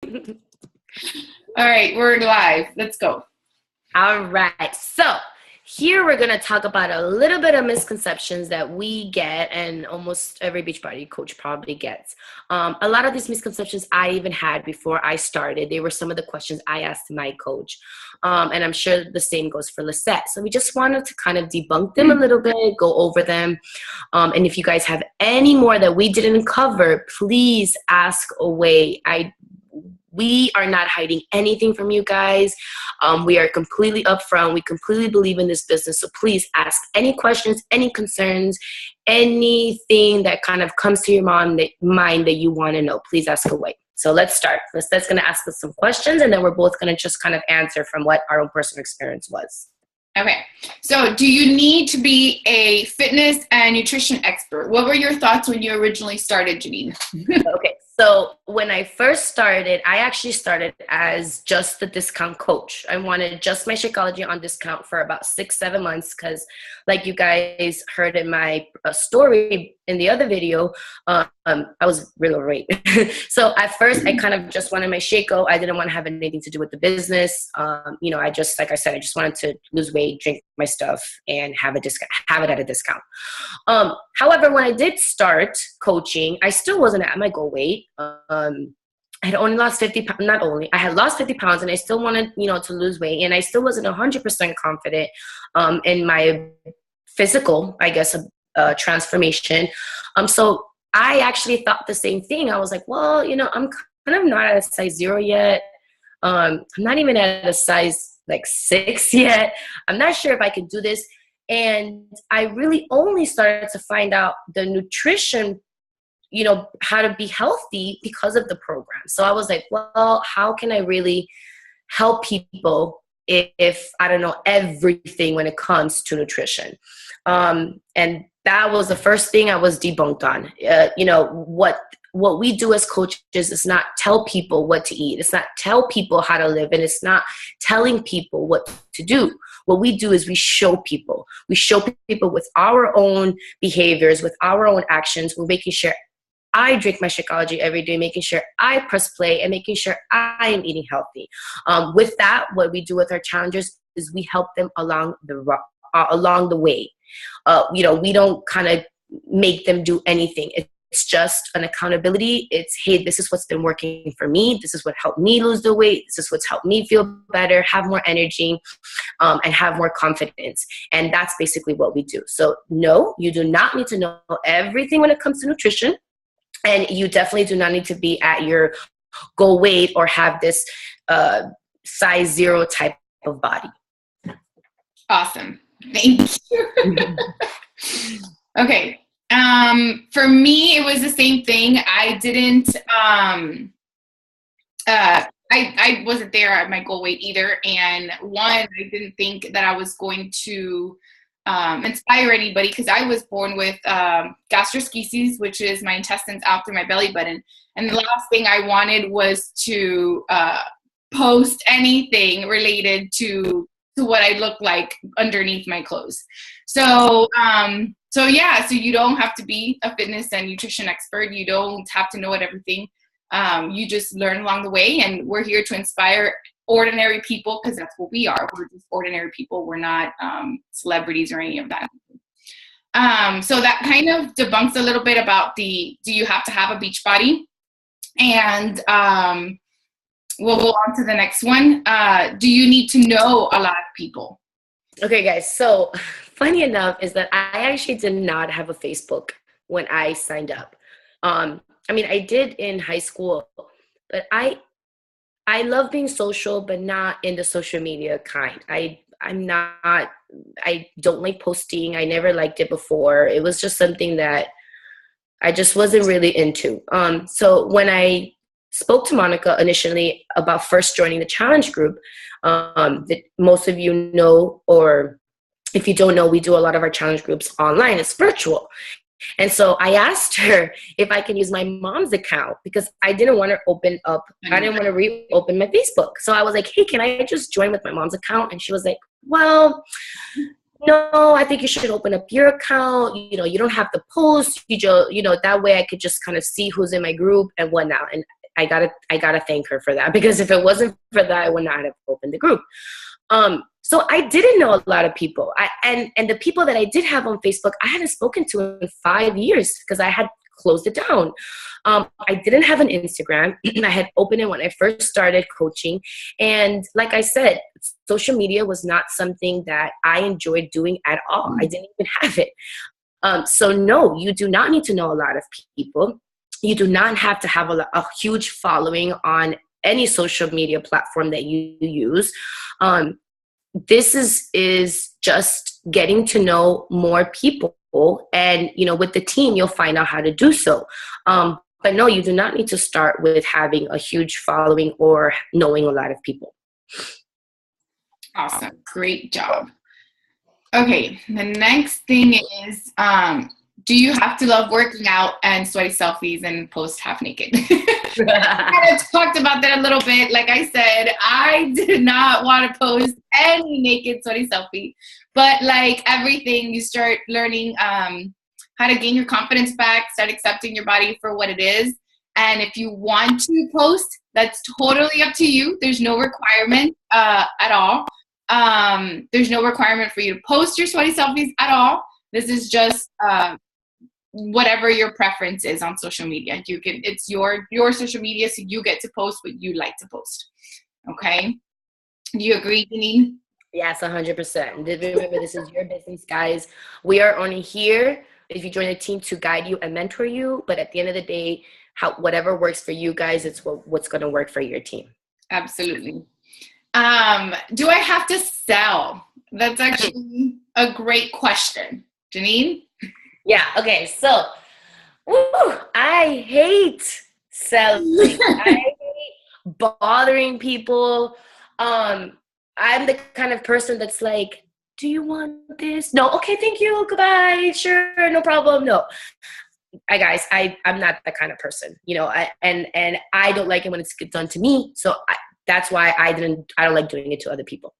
All right, we're live. Let's go. All right. So here we're going to talk about a little bit of misconceptions that we get, and almost every beach body coach probably gets. A lot of these misconceptions I even had before I started. They were some of the questions I asked my coach. And I'm sure the same goes for Lizzette. So we just wanted to kind of debunk them a little bit, go over them. And if you guys have any more that we didn't cover, please ask away. We are not hiding anything from you guys. We are completely upfront. We completely believe in this business. So please ask any questions, any concerns, anything that kind of comes to your mind that you want to know. Please ask away. So let's start. That's going to ask us some questions, and then we're both going to just kind of answer from what our own personal experience was. Okay. So do you need to be a fitness and nutrition expert? What were your thoughts when you originally started, Janine? Okay. So when I first started, I actually started as just the discount coach. I wanted just my Shakeology on discount for about 6-7 months because, like you guys heard in my story in the other video, I was really overweight. So at first, I kind of just wanted my Shako. I didn't want to have anything to do with the business. I just, like I said, I just wanted to lose weight, drink my stuff, and have it at a discount. However, when I did start coaching, I still wasn't at my goal weight. I had only lost 50 pounds. I had lost 50 pounds, and I still wanted, to lose weight, and I still wasn't 100% confident in my physical, I guess, transformation. So I actually thought the same thing. I was like, well, I'm kind of not at a size 0 yet. I'm not even at a size like 6 yet. I'm not sure if I can do this. And I really only started to find out the nutrition, how to be healthy because of the program. So I was like, well, how can I really help people if I don't know everything when it comes to nutrition? And that was the first thing I was debunked on. What we do as coaches is not tell people what to eat. It's not tell people how to live, and it's not telling people what to do. What we do is we show people. We show people with our own behaviors, with our own actions. We're making sure I drink my Shakeology every day, making sure I press play, and making sure I am eating healthy. With that, what we do with our challengers is we help them along the way. We don't kind of make them do anything. It's just an accountability. It's, hey, this is what's been working for me. This is what helped me lose the weight. This is what's helped me feel better, have more energy, and have more confidence. And that's basically what we do. So no, you do not need to know everything when it comes to nutrition. And you definitely do not need to be at your goal weight or have this size 0 type of body. Awesome. Thank you. Okay. For me, it was the same thing. I didn't, I wasn't there at my goal weight either. And I didn't think that I was going to inspire anybody because I was born with gastroschisis, which is my intestines out through my belly button. And the last thing I wanted was to post anything related to what I look like underneath my clothes. So you don't have to be a fitness and nutrition expert. You don't have to know everything. You just learn along the way, and we're here to inspire ordinary people because that's what we are. We're just ordinary people. We're not celebrities or any of that. So that kind of debunks a little bit about do you have to have a beach body? And we'll go on to the next one. Do you need to know a lot of people? Okay, guys. So funny enough is that I actually did not have a Facebook when I signed up. I did in high school, but I love being social, but not in the social media kind. I don't like posting. I never liked it before. It was just something that I just wasn't really into. So when I spoke to Monica initially about first joining the challenge group, that most of you know, or if you don't know, we do a lot of our challenge groups online. It's virtual. And so I asked her if I can use my mom's account because I didn't want to reopen my Facebook. So I was like, hey, can I just join with my mom's account? And she was like, well, no, I think you should open up your account. You don't have to post. That way I could just kind of see who's in my group and whatnot. And gotta thank her for that, because if it wasn't for that, I would not have opened the group. So I didn't know a lot of people. And the people that I did have on Facebook, I hadn't spoken to in 5 years because I had closed it down. I didn't have an Instagram. I had opened it when I first started coaching. And like I said, social media was not something that I enjoyed doing at all. I didn't even have it. So no, you do not need to know a lot of people. You do not have to have a huge following on any social media platform that you use. This is just getting to know more people, and with the team you'll find out how to do so. But no, you do not need to start with having a huge following or knowing a lot of people. Awesome. Great job. Okay, the next thing is, do you have to love working out and sweaty selfies and post half naked? I kind of talked about that a little bit. Like I said, I did not want to post any naked sweaty selfie, but like everything, you start learning how to gain your confidence back, start accepting your body for what it is. And if you want to post, that's totally up to you. There's no requirement at all. There's no requirement for you to post your sweaty selfies at all. This is just whatever your preference is on social media. It's your social media, so you get to post what you like to post. Okay? Do you agree, Janine? Yes, 100%. Remember, this is your business, guys. We are only here if you join the team to guide you and mentor you. But at the end of the day, whatever works for you guys, it's what's going to work for your team. Absolutely. Do I have to sell? That's actually a great question. Janine? Yeah, okay. So, I hate selling. I hate bothering people. I'm the kind of person that's like, do you want this? No. Okay, thank you. Goodbye. Sure, no problem. No. Guys, I'm not that kind of person, and I don't like it when it's done to me. So that's why I don't like doing it to other people.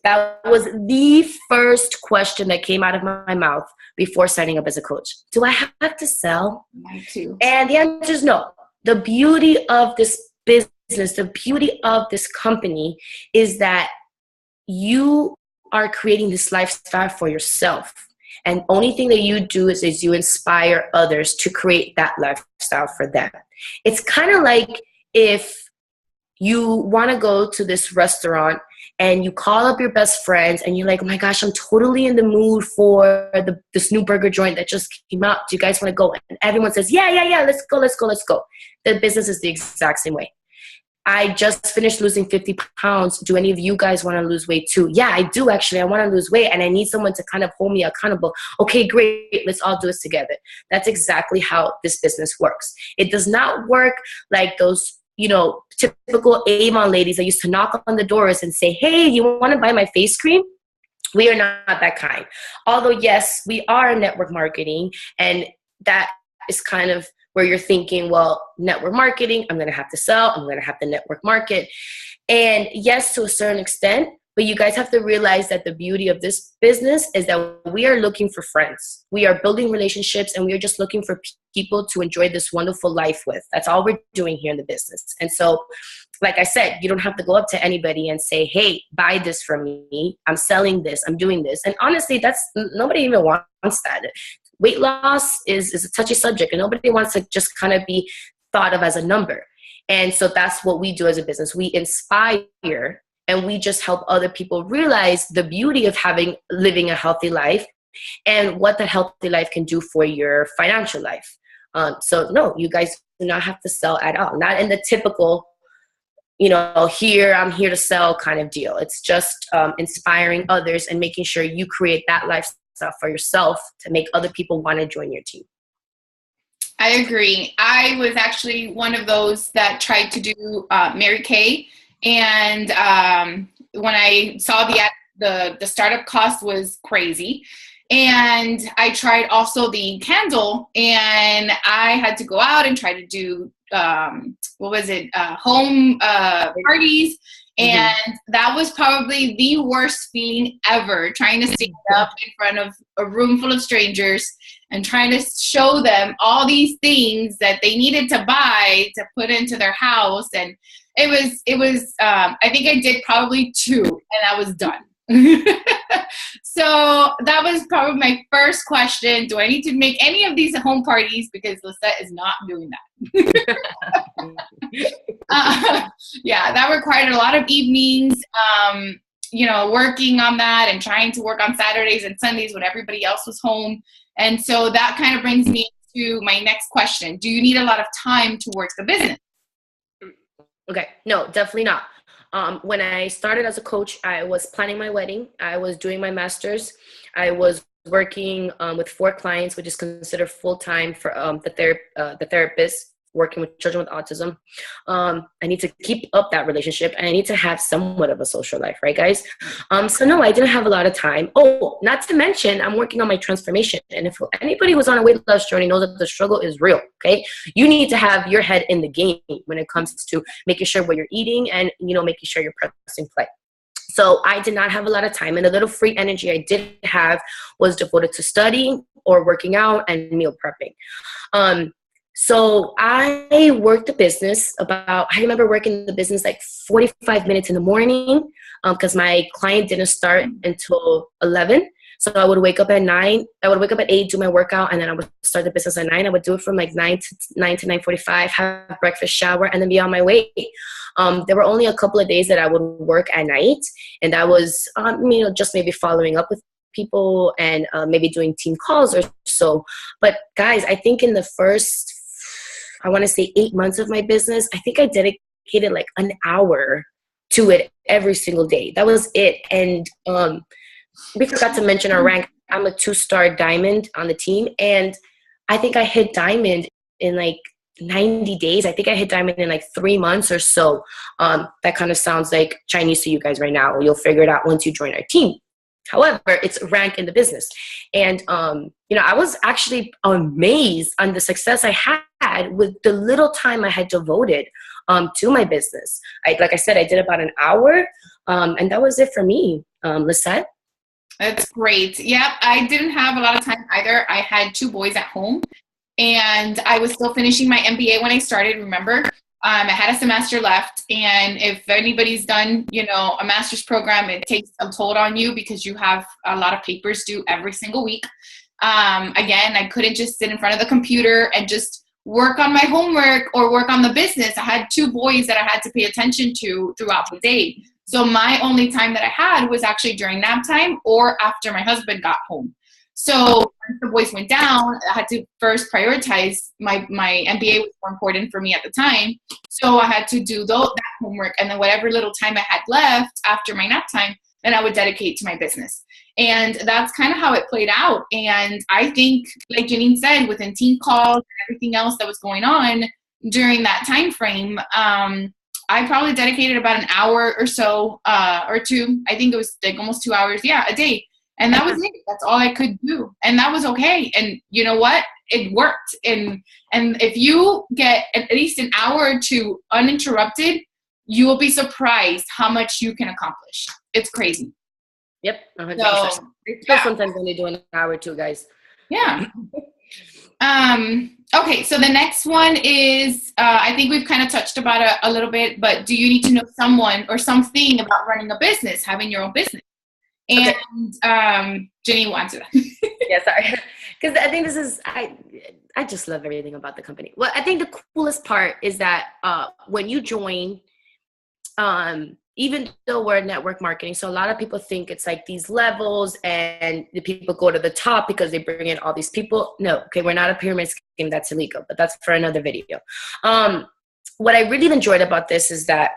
That was the first question that came out of my mouth before signing up as a coach. Do I have to sell? Me too. And the answer is no. The beauty of this business, the beauty of this company is that you are creating this lifestyle for yourself. And only thing that you do is you inspire others to create that lifestyle for them. It's kind of like if you want to go to this restaurant and you call up your best friends and you're like, oh my gosh, I'm totally in the mood for this new burger joint that just came out. Do you guys want to go? And everyone says, yeah, let's go. The business is the exact same way. I just finished losing 50 pounds. Do any of you guys want to lose weight too? Yeah, I do actually. I want to lose weight and I need someone to kind of hold me accountable. Okay, great. Let's all do this together. That's exactly how this business works. It does not work like those typical Avon ladies that used to knock on the doors and say, hey, you want to buy my face cream? We are not that kind. Although, yes, we are network marketing, and that is kind of where you're thinking, well, network marketing, I'm going to have to sell, I'm going to have to network market. And yes, to a certain extent, but you guys have to realize that the beauty of this business is that we are looking for friends. We are building relationships, and we are just looking for people to enjoy this wonderful life with. That's all we're doing here in the business. And so, like I said, you don't have to go up to anybody and say, hey, buy this from me. I'm selling this. I'm doing this. And honestly, nobody even wants that. Weight loss is a touchy subject, and nobody wants to just kind of be thought of as a number. And so that's what we do as a business. We inspire, and we just help other people realize the beauty of living a healthy life and what that healthy life can do for your financial life. So no, you guys do not have to sell at all. Not in the typical, I'm here to sell kind of deal. It's just inspiring others and making sure you create that lifestyle for yourself to make other people want to join your team. I agree. I was actually one of those that tried to do Mary Kay. And when I saw the startup cost was crazy. And I tried also the candle, and I had to go out and try to do, home parties. And that was probably the worst feeling ever, trying to stand up in front of a room full of strangers and trying to show them all these things that they needed to buy to put into their house. And it was I think I did probably 2 and I was done. So that was probably my first question. Do I need to make any of these home parties? Because Lizzette is not doing that. Yeah, that required a lot of evenings, working on that and trying to work on Saturdays and Sundays when everybody else was home. And so that kind of brings me to my next question. Do you need a lot of time to work the business? Okay, no, definitely not. When I started as a coach, I was planning my wedding. I was doing my master's. I was working with 4 clients, which is considered full-time for the therapist working with children with autism. I need to keep up that relationship, and I need to have somewhat of a social life, right, guys? So no, I didn't have a lot of time. Oh, not to mention, I'm working on my transformation. And if anybody who's on a weight loss journey knows that the struggle is real, okay? You need to have your head in the game when it comes to making sure what you're eating and, making sure you're pressing play. So I did not have a lot of time, and the little free energy I did have was devoted to studying or working out and meal prepping. So I worked the business I remember working the business like 45 minutes in the morning because my client didn't start until 11. So I would wake up at 9. I would wake up at 8, do my workout, and then I would start the business at 9. I would do it from like 9 to 9:45, have breakfast, shower, and then be on my way. There were only a couple of days that I would work at night, and that was, just maybe following up with people and maybe doing team calls or so. But guys, I think in the first, I want to say 8 months of my business, I think I dedicated like an hour to it every single day. That was it. And we forgot to mention our rank. I'm a 2-star diamond on the team. And I think I hit diamond in like 90 days. I think I hit diamond in like 3 months or so. That kind of sounds like Chinese to you guys right now. You'll figure it out once you join our team. However, it's rank in the business. And, I was actually amazed on the success I had with the little time I had devoted to my business. Like I said, I did about an hour, and that was it for me. Lizzette? That's great. Yep, I didn't have a lot of time either. I had 2 boys at home, and I was still finishing my MBA when I started, remember? I had a semester left, and if anybody's done, a master's program, it takes a toll on you because you have a lot of papers due every single week. Again, I couldn't just sit in front of the computer and just work on my homework or work on the business. I had 2 boys that I had to pay attention to throughout the day. So my only time that I had was actually during nap time or after my husband got home. So once the boys went down, I had to first prioritize my MBA was more important for me at the time. So I had to do that homework, and then whatever little time I had left after my nap time, then I would dedicate to my business. And that's kind of how it played out. And I think, like Janine said, within team calls and everything else that was going on during that time frame, I probably dedicated about an hour or so, or 2. I think it was like almost 2 hours, a day. And that was it. That's all I could do. And that was okay. And you know what? It worked. And if you get at least an hour or 2 uninterrupted, you will be surprised how much you can accomplish. It's crazy. Yep, 100%. So, Sometimes when they do an hour or 2, guys. Yeah. Okay, so the next one is, I think we've kind of touched about it a little bit, but do you need to know someone or something about running a business, having your own business? And Jenny will answer that. Yeah, sorry. Because I think this is, I just love everything about the company. Well, I think the coolest part is that when you join, even though we're network marketing, so a lot of people think it's like these levels and the people go to the top because they bring in all these people. No, okay, we're not a pyramid scheme. That's illegal, but that's for another video. What I really enjoyed about this is that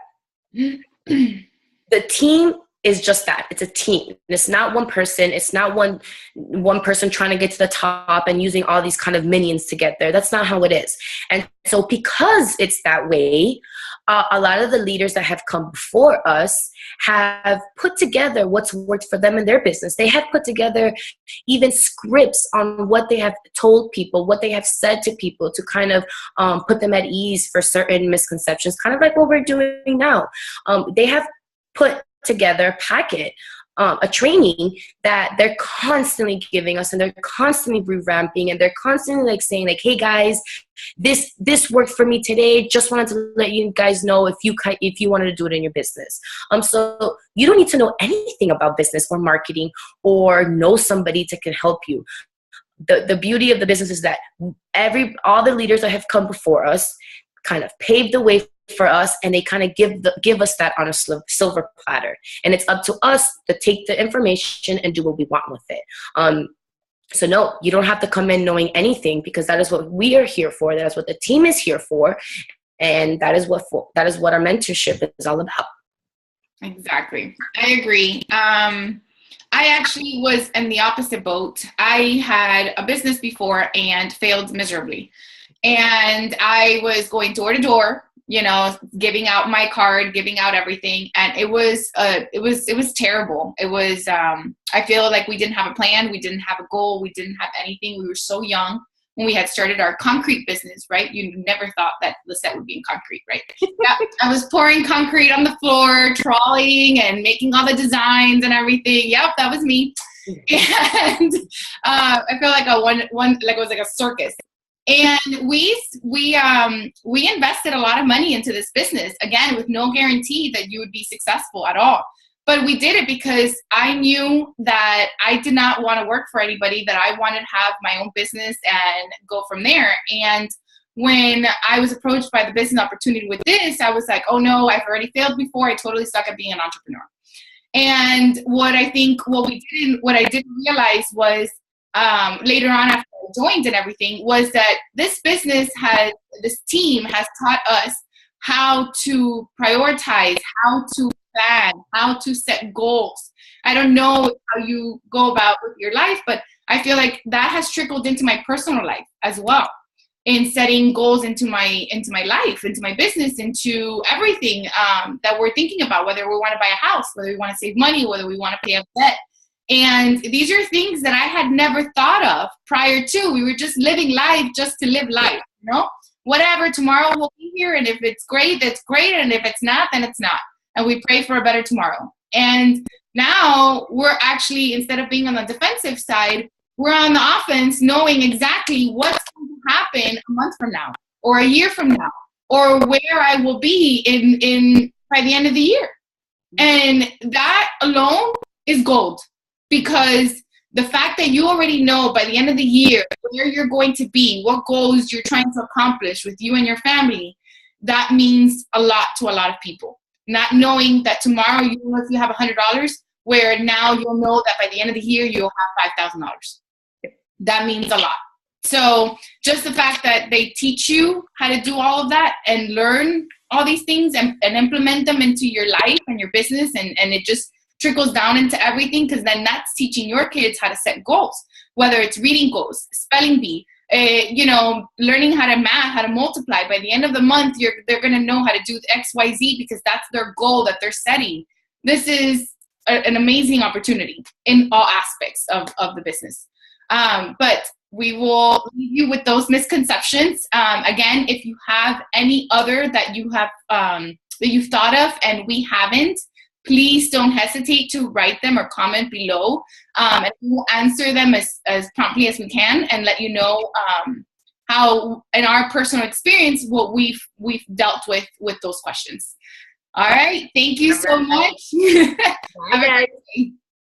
the team is just that. It's a team. It's not one person. It's not one person trying to get to the top and using all these kind of minions to get there. That's not how it is. And so because it's that way, a lot of the leaders that have come before us have put together what's worked for them in their business. They have put together even scripts on what they have told people, what they have said to people to kind of put them at ease for certain misconceptions, kind of like what we're doing now. They have put together a packet a training that they're constantly giving us, and they're constantly revamping, and they're constantly like saying like, hey guys, this worked for me today. Just wanted to let you guys know if you wanted to do it in your business. So you don't need to know anything about business or marketing or know somebody that can help you. The beauty of the business is that all the leaders that have come before us kind of paved the way for us, and they kind of give us that on a silver platter, and it's up to us to take the information and do what we want with it. So no, you don't have to come in knowing anything, because that is what we are here for. That is what the team is here for, and that is what our mentorship is all about. Exactly, I agree. I actually was in the opposite boat. I had a business before and failed miserably. And I was going door to door, giving out my card, giving out everything. And it was terrible. It was, I feel like we didn't have a plan. We didn't have a goal. We didn't have anything. We were so young when we had started our concrete business, right? You never thought that Lizzette would be in concrete, right? Yeah, I was pouring concrete on the floor, trolleying and making all the designs and everything. Yep, that was me. And I feel like it was like a circus. And we invested a lot of money into this business, again, with no guarantee that you would be successful at all. But we did it because I knew that I did not want to work for anybody, that I wanted to have my own business and go from there. And when I was approached by the business opportunity with this, I was like, oh no, I've already failed before. I totally suck at being an entrepreneur. And what I didn't realize was later on after I joined and everything, was that this team has taught us how to prioritize, how to plan, how to set goals. I don't know how you go about with your life, but I feel like that has trickled into my personal life as well, in setting goals into my life, into my business, into everything that we're thinking about, whether we want to buy a house, whether we want to save money, whether we want to pay off debt. And these are things that I had never thought of prior to. We were just living life just to live life, whatever, tomorrow will be here, and if it's great, that's great, and if it's not, then it's not. And we pray for a better tomorrow. And now we're actually, instead of being on the defensive side, we're on the offense, knowing exactly what's going to happen a month from now, or a year from now, or where I will be in by the end of the year. And that alone is gold, because the fact that you already know by the end of the year where you're going to be, what goals you're trying to accomplish with you and your family, that means a lot to a lot of people. Not knowing that tomorrow, if you have $100, where now you'll know that by the end of the year, you'll have $5,000. That means a lot. So just the fact that they teach you how to do all of that and learn all these things and implement them into your life and your business, and it just trickles down into everything, because then that's teaching your kids how to set goals, whether it's reading goals, spelling bee, learning how to math, how to multiply. By the end of the month, they're going to know how to do X, Y, Z, because that's their goal that they're setting. This is an amazing opportunity in all aspects of the business. But we will leave you with those misconceptions. Again, if you have any other that you have that you've thought of and we haven't, please don't hesitate to write them or comment below, and we'll answer them as promptly as we can, and let you know how, in our personal experience, what we've dealt with those questions. All right. Thank you so much. Have a great day.